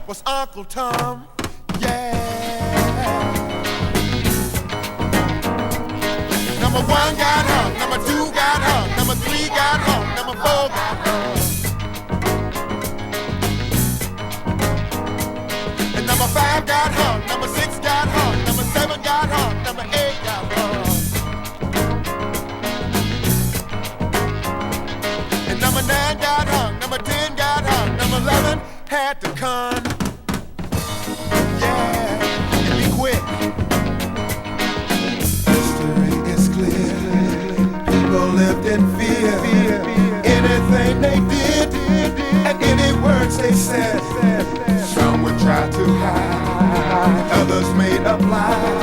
was Uncle Tom. Yeah. Number one got hung, number two got hung, number three got hung, number four got hung. And number five got hung, number six got hung, number seven got hung, number eight got hung. And number nine got hung, number 10 got hung, number 11 had to come. Yeah, and be quick. History is clear. People lived in fear. Anything they did, and any words they said. Some would try to hide, others made up lies.